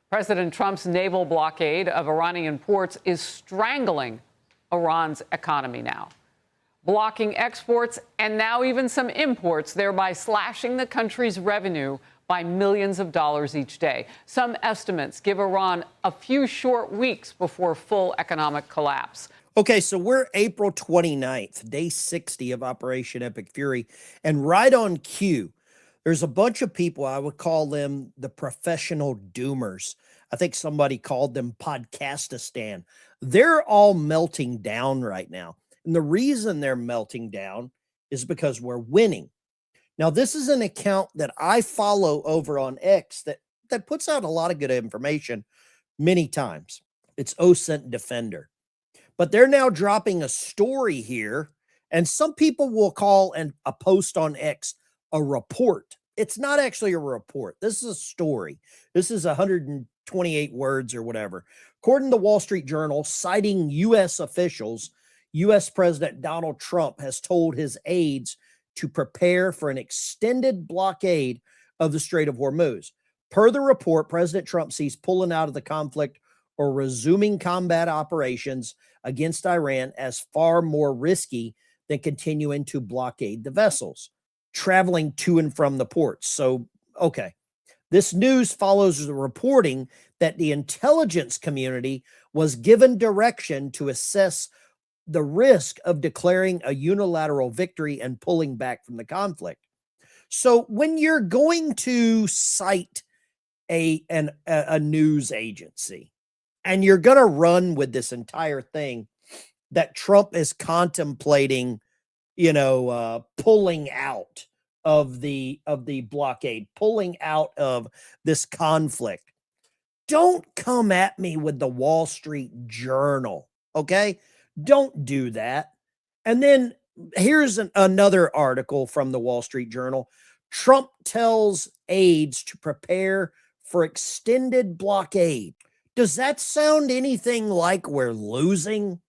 President Trump's naval blockade of Iranian ports is strangling Iran's economy now, blocking exports and now even some imports, thereby slashing the country's revenue by millions of dollars each day. Some estimates give Iran a few short weeks before full economic collapse. Okay, so we're April 29th, day 60 of Operation Epic Fury, and right on cue, there's a bunch of people, I would call them the professional doomers. I think somebody called them Podcastistan. They're all melting down right now. And the reason they're melting down is because we're winning. Now, this is an account that I follow over on X that puts out a lot of good information many times. It's OSINT Defender. But they're now dropping a story here, and some people will call a post on X a report. It's not actually a report. This is a story. This is 128 words or whatever. According to the Wall Street Journal, citing U.S. officials, U.S. President Donald Trump has told his aides to prepare for an extended blockade of the Strait of Hormuz. Per the report, President Trump sees pulling out of the conflict or resuming combat operations against Iran as far more risky than continuing to blockade the vessels traveling to and from the ports. So, okay. This news follows the reporting that the intelligence community was given direction to assess the risk of declaring a unilateral victory and pulling back from the conflict. So when you're going to cite a news agency and you're going to run with this entire thing that Trump is contemplating, pulling out of the blockade, pulling out of this conflict, don't come at me with the Wall Street Journal, okay? Don't do that. And then here's another article from the Wall Street Journal. Trump tells aides to prepare for extended blockade. Does that sound anything like we're losing?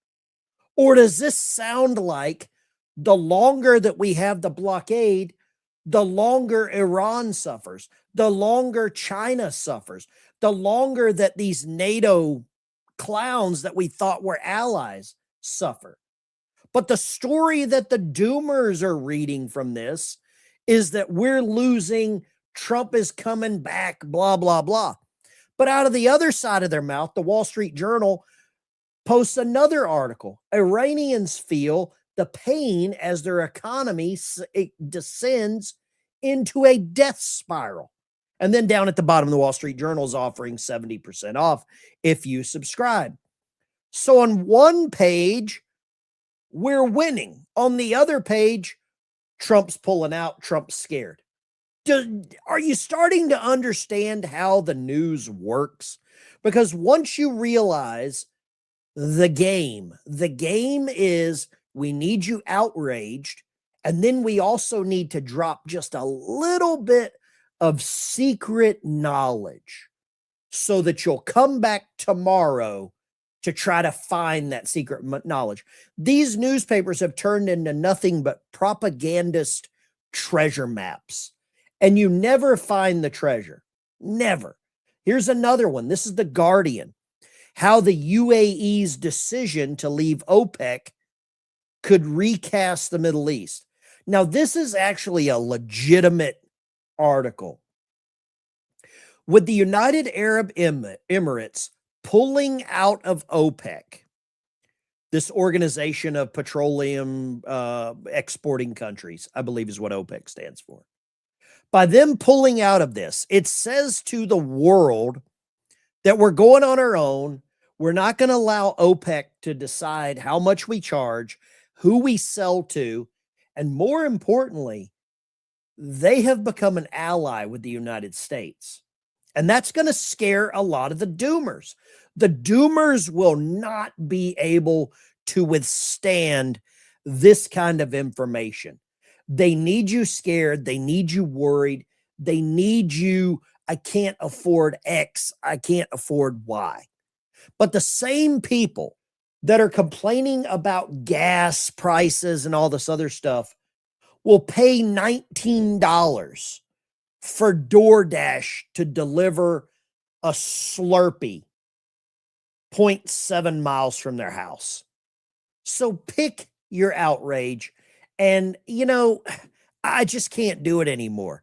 Or does this sound like the longer that we have the blockade, the longer Iran suffers, the longer China suffers, the longer that these NATO clowns that we thought were allies suffer? But the story that the doomers are reading from this is that we're losing, Trump is coming back, blah, blah, blah. But out of the other side of their mouth, the Wall Street Journal posts another article. Iranians feel the pain as their economy descends into a death spiral. And then down at the bottom, the Wall Street Journal is offering 70% off if you subscribe. So on one page, we're winning. On the other page, Trump's pulling out, Trump's scared. Are you starting to understand how the news works? Because once you realize the game is we need you outraged, and then we also need to drop just a little bit of secret knowledge so that you'll come back tomorrow to try to find that secret knowledge. These newspapers have turned into nothing but propagandist treasure maps, and you never find the treasure. Never. Here's another one. This is The Guardian. How the UAE's decision to leave OPEC could recast the Middle East. Now, this is actually a legitimate article. With the United Arab Emirates pulling out of OPEC, this organization of petroleum exporting countries, I believe is what OPEC stands for. By them pulling out of this, it says to the world that we're going on our own. We're not going to allow OPEC to decide how much we charge, who we sell to, and more importantly, they have become an ally with the United States. And that's going to scare a lot of the doomers. The doomers will not be able to withstand this kind of information. They need you scared. They need you worried. They need you, I can't afford X. I can't afford Y. But the same people that are complaining about gas prices and all this other stuff will pay $19 for DoorDash to deliver a Slurpee 0.7 miles from their house. So pick your outrage. And, you know, I just can't do it anymore.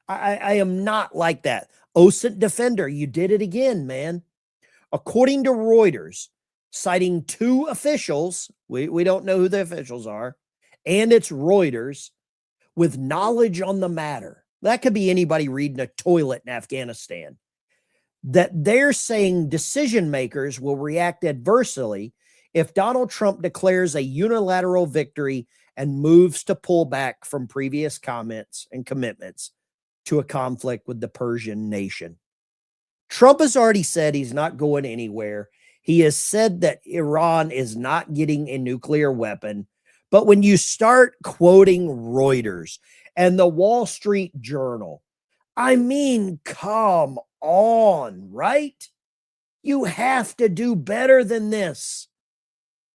I am not like that. OSINT Defender, you did it again, man. According to Reuters, citing two officials, we don't know who the officials are, and it's Reuters, with knowledge on the matter. That could be anybody reading a toilet in Afghanistan. That they're saying decision makers will react adversely if Donald Trump declares a unilateral victory and moves to pull back from previous comments and commitments to a conflict with the Persian nation. Trump has already said he's not going anywhere. He has said that Iran is not getting a nuclear weapon. But when you start quoting Reuters and the Wall Street Journal, I mean, come on, right? You have to do better than this.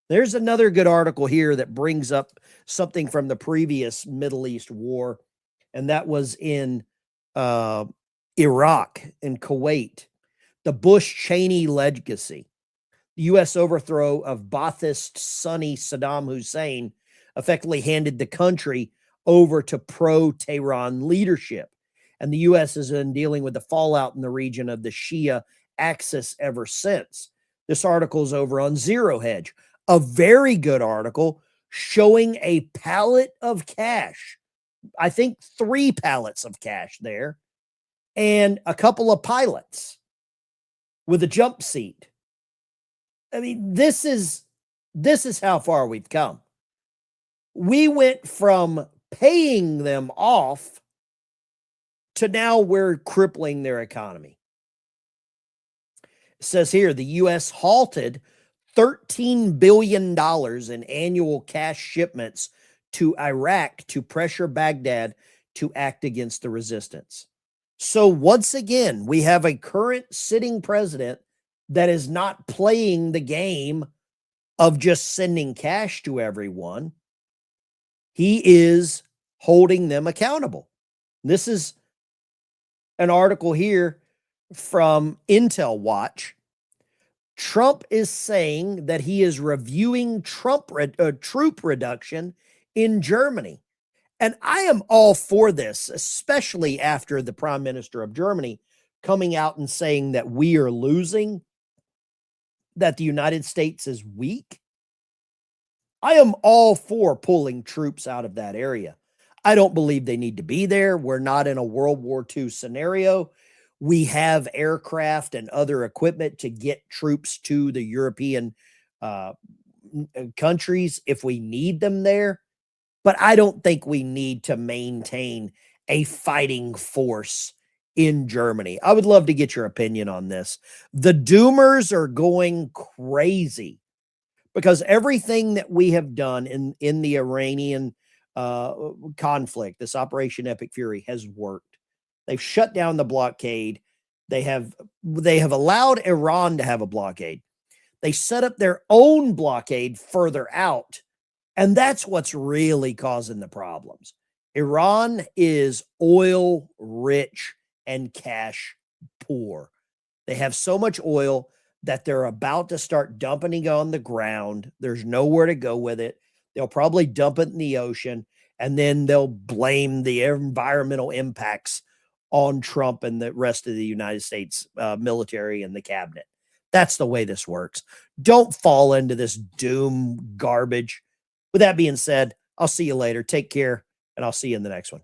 There's another good article here that brings up something from the previous Middle East war, and that was in Iraq and Kuwait. The Bush-Cheney legacy. The U.S. overthrow of Ba'athist Sunni Saddam Hussein effectively handed the country over to pro-Tehran leadership. And the U.S. has been dealing with the fallout in the region of the Shia axis ever since. This article is over on Zero Hedge, a very good article showing a pallet of cash. I think 3 pallets of cash there, and a couple of pilots with a jump seat. I mean, this is how far we've come. We went from paying them off to now we're crippling their economy. It says here the U.S. halted $13 billion in annual cash shipments to Iraq to pressure Baghdad to act against the resistance. So once again, we have a current sitting president that is not playing the game of just sending cash to everyone. He is holding them accountable. This is an article here from Intel Watch. Trump is saying that he is reviewing troop reduction in Germany. And I am all for this, especially after the Prime Minister of Germany coming out and saying that we are losing, that the United States is weak. I am all for pulling troops out of that area. I don't believe they need to be there. We're not in a World War II scenario. We have aircraft and other equipment to get troops to the European countries if we need them there. But I don't think we need to maintain a fighting force in Germany. I would love to get your opinion on this. The doomers are going crazy because everything that we have done in the Iranian conflict, this Operation Epic Fury, has worked. They've shut down the blockade. They have allowed Iran to have a blockade. They set up their own blockade further out. And that's what's really causing the problems. Iran is oil rich and cash poor. They have so much oil that they're about to start dumping it on the ground. There's nowhere to go with it. They'll probably dump it in the ocean, and then they'll blame the environmental impacts on Trump and the rest of the United States military and the cabinet. That's the way this works. Don't fall into this doom garbage. With that being said, I'll see you later. Take care, and I'll see you in the next one.